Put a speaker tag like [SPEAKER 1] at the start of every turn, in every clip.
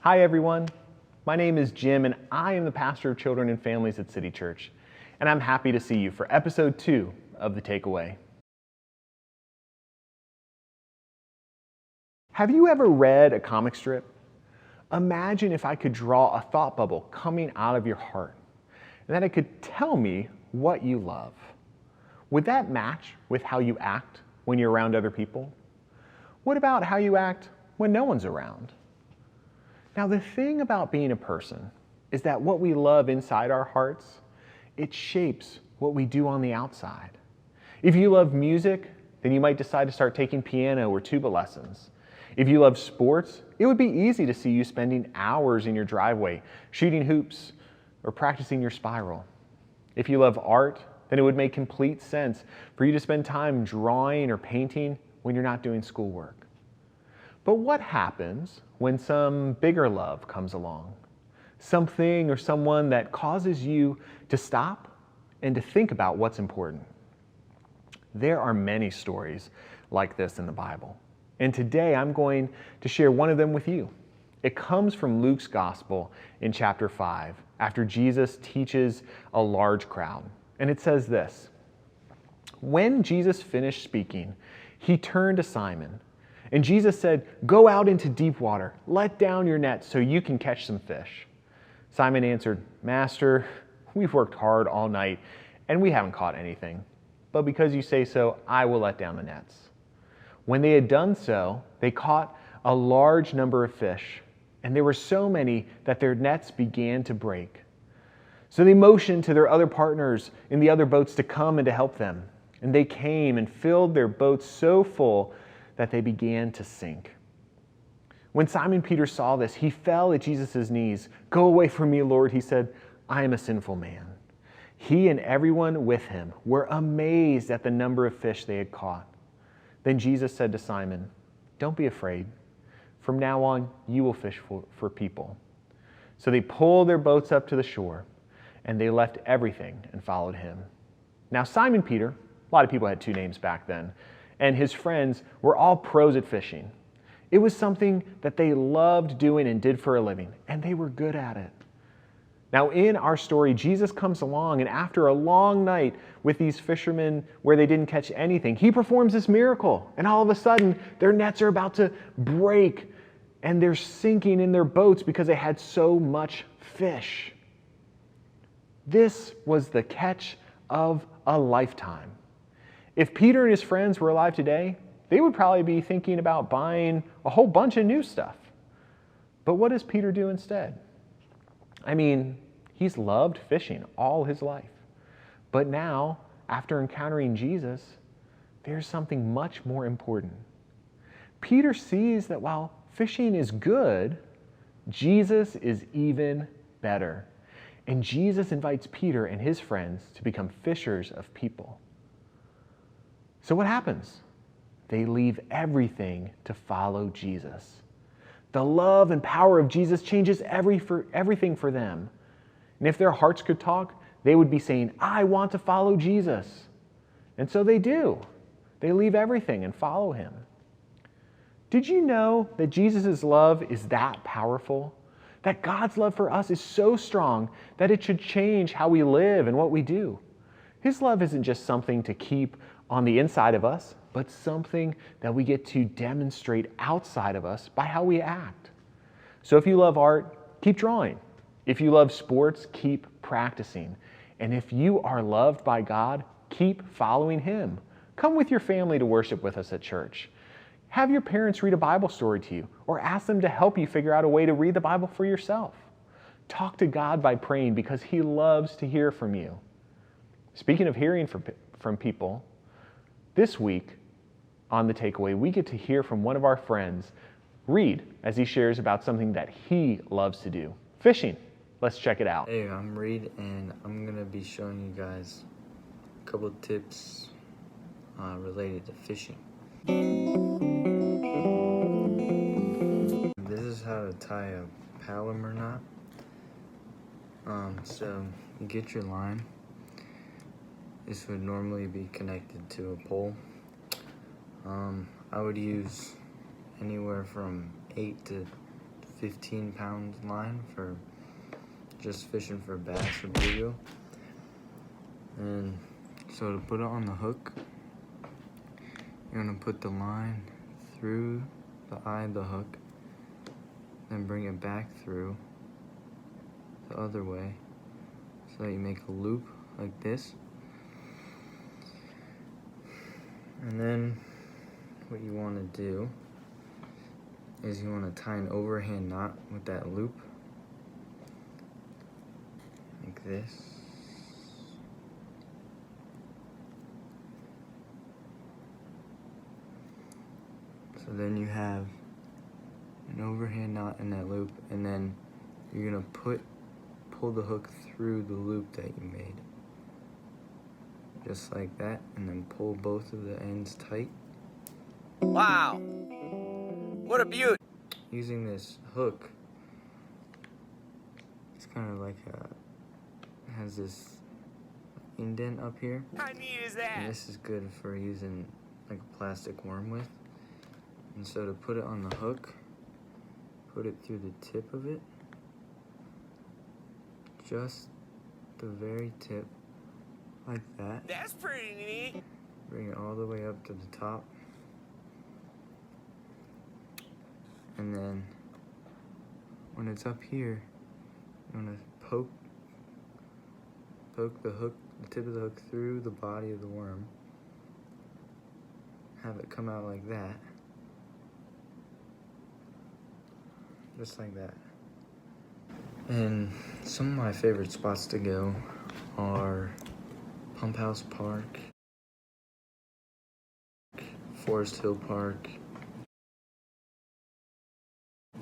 [SPEAKER 1] Hi everyone, my name is Jim and I am the pastor of children and families at City Church, and I'm happy to see you for episode 2 of The Takeaway. Have you ever read a comic strip? Imagine if I could draw a thought bubble coming out of your heart, and that it could tell me what you love. Would that match with how you act when you're around other people? What about how you act when no one's around? Now, the thing about being a person is that what we love inside our hearts, it shapes what we do on the outside. If you love music, then you might decide to start taking piano or tuba lessons. If you love sports, it would be easy to see you spending hours in your driveway shooting hoops or practicing your spiral. If you love art, then it would make complete sense for you to spend time drawing or painting when you're not doing schoolwork. But what happens when some bigger love comes along? Something or someone that causes you to stop and to think about what's important. There are many stories like this in the Bible. And today I'm going to share one of them with you. It comes from Luke's Gospel in chapter 5, after Jesus teaches a large crowd. And it says this: "When Jesus finished speaking, he turned to Simon. And Jesus said, 'Go out into deep water, let down your net so you can catch some fish.' Simon answered, 'Master, we've worked hard all night and we haven't caught anything. But because you say so, I will let down the nets.' When they had done so, they caught a large number of fish, and there were so many that their nets began to break. So they motioned to their other partners in the other boats to come and to help them. And they came and filled their boats so full that they began to sink. When Simon Peter saw this, he fell at Jesus' knees. 'Go away from me, Lord,' he said. 'I am a sinful man.' He and everyone with him were amazed at the number of fish they had caught. Then Jesus said to Simon, 'Don't be afraid. From now on, you will fish for people.' So they pulled their boats up to the shore, and they left everything and followed him. Now Simon Peter, a lot of people had 2 names back then, and his friends were all pros at fishing. It was something that they loved doing and did for a living, and they were good at it. Now in our story, Jesus comes along, and after a long night with these fishermen where they didn't catch anything, he performs this miracle, and all of a sudden their nets are about to break, and they're sinking in their boats because they had so much fish. This was the catch of a lifetime. If Peter and his friends were alive today, they would probably be thinking about buying a whole bunch of new stuff. But what does Peter do instead? I mean, he's loved fishing all his life. But now, after encountering Jesus, there's something much more important. Peter sees that while fishing is good, Jesus is even better. And Jesus invites Peter and his friends to become fishers of people. So what happens? They leave everything to follow Jesus. The love and power of Jesus changes everything for them. And if their hearts could talk, they would be saying, "I want to follow Jesus." And so they do. They leave everything and follow him. Did you know that Jesus' love is that powerful? That God's love for us is so strong that it should change how we live and what we do. His love isn't just something to keep on the inside of us, but something that we get to demonstrate outside of us by how we act. So if you love art, keep drawing. If you love sports, keep practicing. And if you are loved by God, keep following him. Come with your family to worship with us at church. Have your parents read a Bible story to you, or ask them to help you figure out a way to read the Bible for yourself. Talk to God by praying because he loves to hear from you. Speaking of hearing from people, this week on The Takeaway, we get to hear from one of our friends, Reed, as he shares about something that he loves to do, fishing. Let's check it out.
[SPEAKER 2] Hey, I'm Reed, and I'm going to be showing you guys a couple of tips related to fishing. This is how to tie a Palomar knot. So you get your line. This would normally be connected to a pole. I would use anywhere from 8 to 15-pound line for just fishing for bass or bluegill. And so to put it on the hook, you're gonna put the line through the eye of the hook, then bring it back through the other way so that you make a loop like this. And then what you want to do is you want to tie an overhand knot with that loop like this. So then you have an overhand knot in that loop, and then you're gonna pull the hook through the loop that you made. Just like that, and then pull both of the ends tight.
[SPEAKER 3] Wow, what a beaut!
[SPEAKER 2] Using this hook, it's kind of like has this indent up here.
[SPEAKER 3] How neat is that?
[SPEAKER 2] And this is good for using like a plastic worm with. And so to put it on the hook, put it through the tip of it, just the very tip, like that.
[SPEAKER 3] That's pretty neat.
[SPEAKER 2] Bring it all the way up to the top. And then when it's up here, you want to poke the hook, the tip of the hook through the body of the worm. Have it come out like that. Just like that. And some of my favorite spots to go are Pump House Park, Forest Hill Park,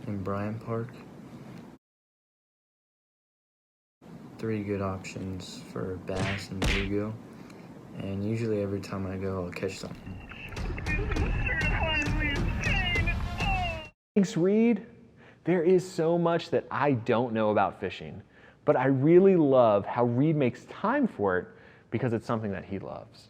[SPEAKER 2] and Bryan Park. 3 good options for bass and bluegill. And usually every time I go, I'll catch something.
[SPEAKER 1] Thanks, Reed. There is so much that I don't know about fishing, but I really love how Reed makes time for it because it's something that he loves.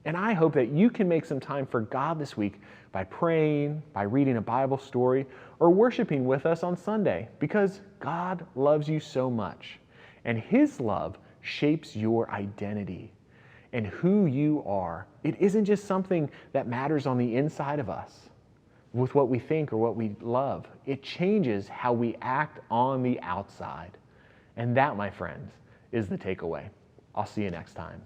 [SPEAKER 1] And I hope that you can make some time for God this week by praying, by reading a Bible story, or worshiping with us on Sunday, because God loves you so much. And His love shapes your identity and who you are. It isn't just something that matters on the inside of us with what we think or what we love. It changes how we act on the outside. And that, my friends, is the takeaway. I'll see you next time.